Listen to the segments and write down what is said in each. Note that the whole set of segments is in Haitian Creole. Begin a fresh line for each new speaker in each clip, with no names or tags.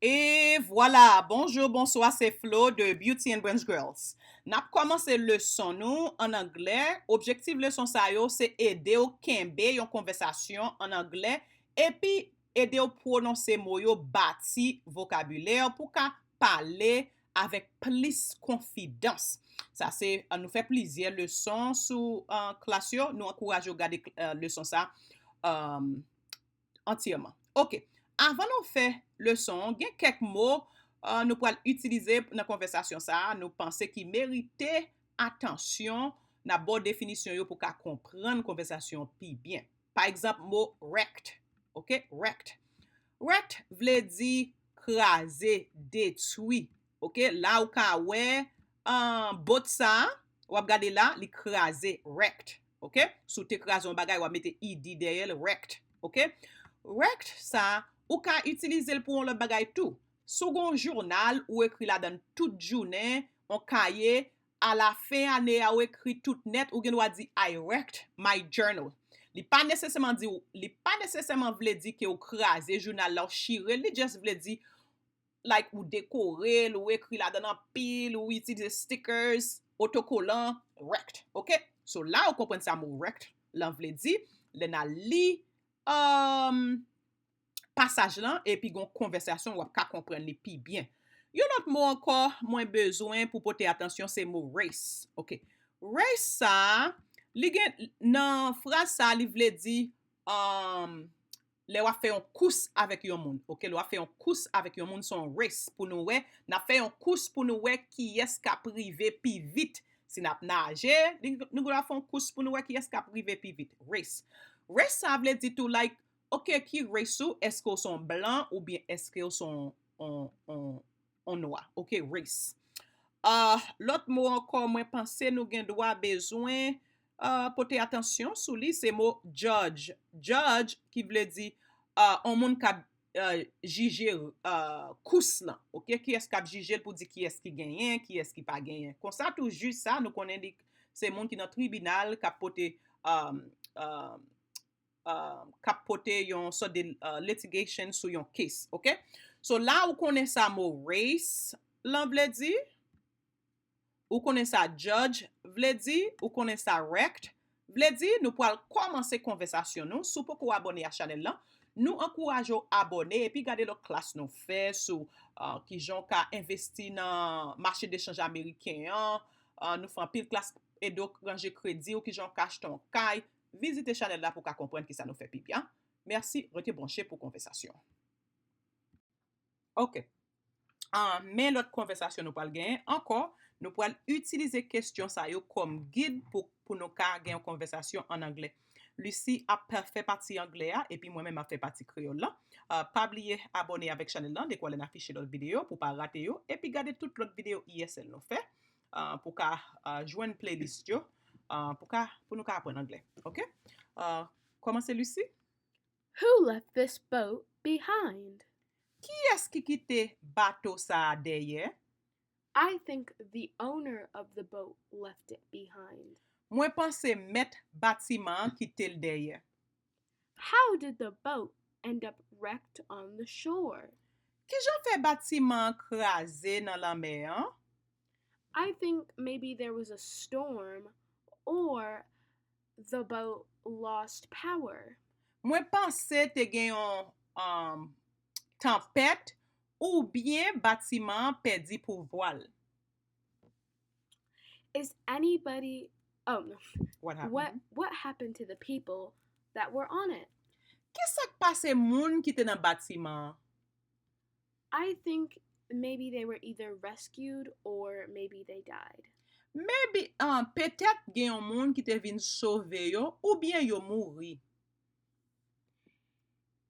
Et voilà, bonjour, bonsoir, c'est Flo de BeautyAndBrainsGirls. Nap komanse leçon nou en anglais. Objectif leçon sa yo, c'est aider ou kembe yon konversasyon en anglais epi aider ou prononcer mo yo bati vocabulaire pour ka parler avec plus confidence. Ça c'est nous fait plusieurs leçons sous classe yo. Nous encourage ou garder leçon ça entièrement. OK. Avant nou fè leçon, gen kek mots nou pral utilize nan konversasyon sa, nou pense ki merite atensyon nan bon definisyon yo pou ka kompren konversasyon pi bien. Par exemple, mot wrecked. OK? Wrecked. Wrecked vle di krasé, détruit. OK? La ou ka wè bot sa, wap gade la, li krasé, wrecked. OK? Sou te krason bagay, wap mette id derrière, wrecked. OK? Wrecked sa, ou ka utilize l pou le bagay tou. Second journal ou écrit là dans toute journée, on cahier à la fin année ou écrit tout net ou gen di I wrecked my journal. Li pas nécessairement vle di que ou krasé journal la ou chire, li just vle di like ou décorer, ou écrit là dans pile ou utiliser stickers, autocollant, wrecked. OK? So là ou comprendre ça mot wrecked, l'en vle di, le na li passage là et puis gon conversation ou ka comprendre li pi bien. Yon autre mot encore moins besoin pour porter attention c'est mot race. OK. Race ça li gen nan phrase ça li vle di le wa fait un course avec yon moun. OK, le wa fait un course avec yon moun son race pour nous ouais, n'a fait un course pour nous ouais qui est ka privé pi vite. Si n'a nage, nous la font course pour nous ouais qui est ka privé pi vite. Race. Race ça vle di tout like OK, qui race ou est-ce qu'ils sont blancs ou bien est-ce qu'ils sont en noir? OK, race. L'autre mot encore, moi penser nous gen droit besoin porter attention sous lui, c'est mot judge. Judge qui veut dire on moun ka juger kous là. OK, qui est-ce qui juger pour dire qui est-ce qui gagne, qui est-ce qui pas gagne. Comme ça tout juste ça nous connaît c'est moun qui dans tribunal qui porter capoter yon sort de litigation sur yon case, OK? So là ou connaît ça mot race, l'an vle di, ou connaît ça judge, vle di, ou connaît ça wrecked, vle di, nous pourrons commencer conversation nous, sou pou ko abonner à chanel là, nous encourageons abonner et puis garder notre classe nous fait sur qui jon ka investi dans marché d'échange américain, nous faisons pile classe et donc ranger crédit ou qui jon ka acheter un kay. Visitez chanel là pour comprendre qui ça nous fait pi bien. Merci, restez branchés pour conversation. OK. Mais l'autre conversation nous parle gain encore, nous pourrons utiliser question ça yo comme guide pour nous ka gain une conversation en anglais. Lucie a fait partie anglais et puis moi-même a fait partie créole là. Pas oublier abonner avec chanel là dès qu'on a affiché l'autre vidéo pour pas rater yo et puis garder toute l'autre vidéo ISL nous fait pour ka joindre playlist yo. Pour nous apprendre anglais. OK? Commencez Lucie?
Who left this boat behind?
Qui est-ce qui quitte bateau ça derrière?
I think the owner of the boat left it behind.
Moi pense mettre bâtiment quitter le derrière.
How did the boat end up wrecked on the shore?
Qui j'en fait bâtiment crasé dans la mer? Hein?
I think maybe there was a storm or the boat lost power.
Moi pense te gen yon tempête ou bien bâtiment perdu pour voile.
Is anybody Oh no.
What happened?
What happened to the people that were on it?
Qu'est-ce qui passe moun qui te dans bâtiment?
I think maybe they were either rescued or maybe they died.
Maybe peut-être gen yon moun qui te vin sauver yo ou bien yo mouri.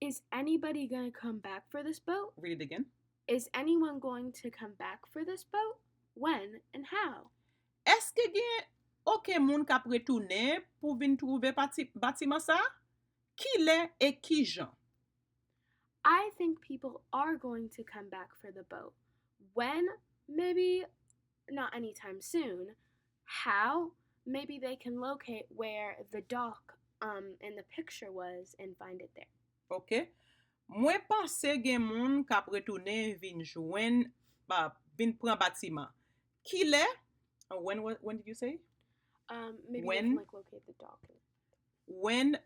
Is anybody going to come back for this boat?
Read it again.
Is anyone going to come back for this boat? When and how?
Est-ce que gen aucun moun k'ap retourner pour vin trouver bâtiment ça? Qui l'est et qui jan?
I think people are going to come back for the boat. When? Maybe not anytime soon. How? Maybe they can locate where the dock in the picture was and find it there.
OK? Mwen pense gen moun kap retounen vin jwen, vin pran batiman. Ki le? When did you say?
Maybe
When?
they can like locate the dog.
When,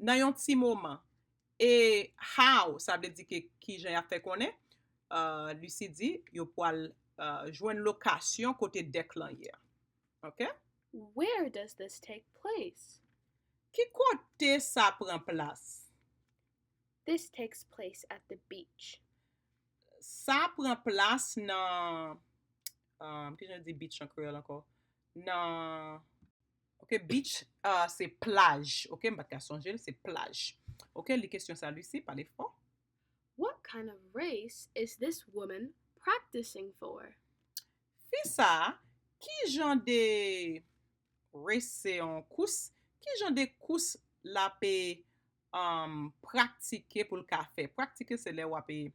nan yon ti moman. E how, sa vle di ki jen a fe konen, Lucie di, yo poal jwen lokasyon kote dek lan yer. Ok?
Where does this take place?
Ki kote sa pran plas?
This takes place at the beach.
Sa pran plas nan, ki jen di beach an kreol anko? Nan, ok, beach, se plaj. Ok, mbat ka sonjel, se plaj. Ok, li kesyon sa Lucie, pale fon.
What kind of race is this woman practicing for?
Fi sa, ki jan de race an kous, ki jan de kous la pe praktike pou l ka fe. Praktike se le wape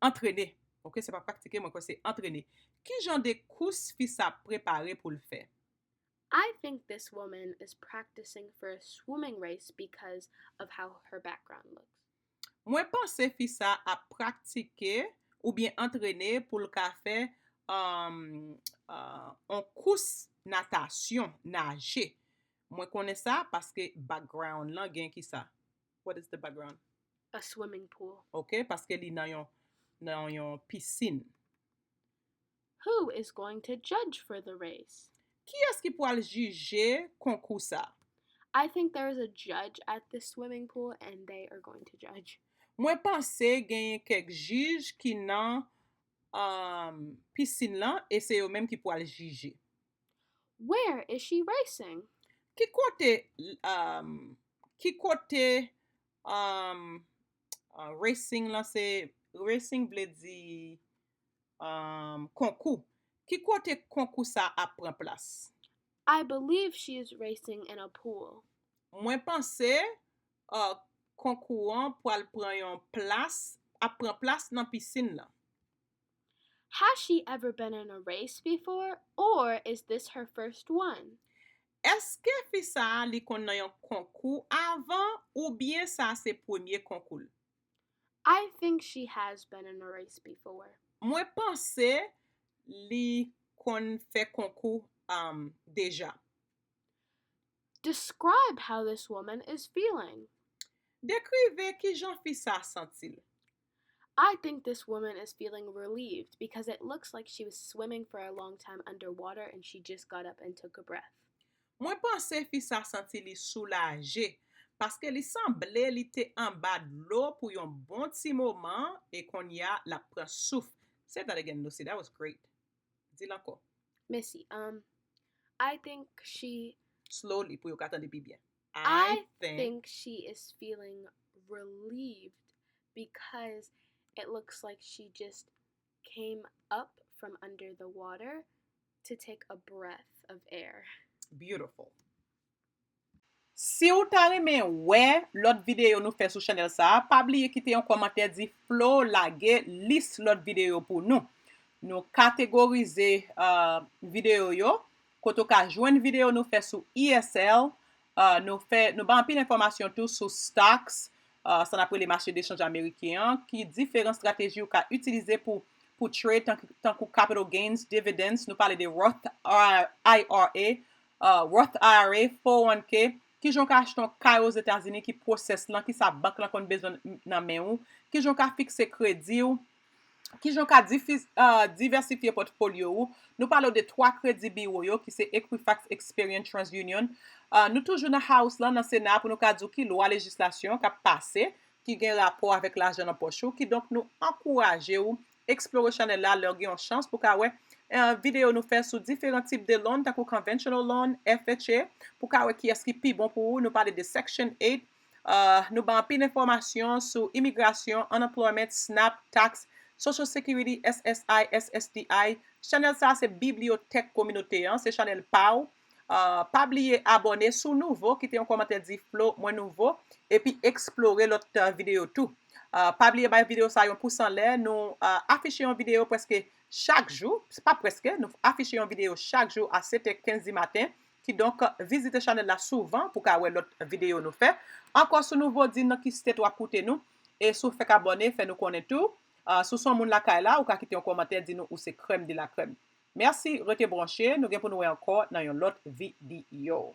entrene. Ok, se pa praktike, mwen kwa se entrene. Ki jan de kous fi sa prepare pou l fe?
I think this woman is practicing for a swimming race because of how her background looks.
Mwen pense fi sa a praktike ou bien entrene pou l ka fe an kous natasyon, nage. Mwen konen sa paske background lan gen ki sa. What is the background?
A swimming pool.
Ok, paske li nan yon piscine.
Who is going to judge for the race?
Ki eski pou al juje konkou sa?
I think there is a judge at the swimming pool and they are going to judge.
Mwen pense genye kek juj ki nan piscine lan e se yo menm ki pou al juje.
Where is she racing?
Ki kote racing lan se, racing vle di konkou. Ki kote konkou sa ap pran plas?
I believe she is racing in a pool.
Mwen pense konkou an pou al pran yon plas, ap pran plas nan piscine lan.
Has she ever been in a race before, or is this her first one?
Eske fi sa li kon nan yon konkou avan ou bien sa se premier konkou?
I think she has been in a race before.
Mwen pense li kon fe konkou deja.
Describe how this woman is feeling.
Dekrive ki jan fi sa sentil.
I think this woman is feeling relieved because it looks like she was swimming for a long time underwater and she just got up and took a breath.
Mwen pense fi sa sentil li soulaje paske li semble li te an ba d'lo pou yon bon ti moment e kon ya la pran souf. Say that again, Lucie. That was great. Di lanko.
Missy, I think she...
Slowly pou yo katande pi bien.
I think she is feeling relieved because it looks like she just came up from under the water to take a breath of air.
Beautiful. Si ou ta reme wè lot video nou fè sou chanel sa, pa bliye kite yon komentè di Flo lage list lot video pou nou. Nou kategorize video yo, koto ka jwen video nou fè sou ESL, nou ban pil informasyon tou sou stocks, san apre le marché d'échange amérikyan, ki diferent strateji ou ka utilize pou trade tankou capital gains, dividends, nou pale de Roth IRA, Roth IRA, 401k, ki jon ka acheton kay os Etats-Unis ki proses lan, ki sa bank lan kon bezon nan men ou, ki jon ka fikse kredi ou, ki jon ka diversifiye portfolio ou. Nou pale de 3 kredi biro yo, ki se Equifax, Experian, TransUnion. Nou toujou nan house lan nan Senat pou nou ka djou ki lwa legislasyon ka pase, ki gen rapor avèk l'arjan nan pochou, ki donk nou ankouraje ou explore chanel la lor gen yon chans pou ka wè video nou fè sou diferent tip de loan, takou conventional loan, FHA, pou ka wè ki eski pi bon pou ou. Nou pale de Section 8, nou ban pi d'informasyon sou immigration, unemployment, SNAP, tax, Social Security, SSI, SSDI. Chanel sa se bibliotek kominote, se chanel pa ou. Pa bliye abone sou nouvo, ki te yon komante di Flo mwen nouvo, epi explore lot video tou. Pa bliye bay video sa yon pousan lè, nou afishe yon video preske chak jou, se pa preske, nou afishe yon video chak jou a 7h15 di matin, qui donc visite chanel là souvent pour qu'avoir l'autre vidéo nous fait. Encore sous nouveau dit dans qui c'était toi écouter nous et sous fait abonner, fait nous connaître tout. Sous son moun la kay là ou ka quitter un commentaire dit nous ou c'est crème de la crème. Merci, rete branché, nous gen pour nous encore dans une autre vidéo.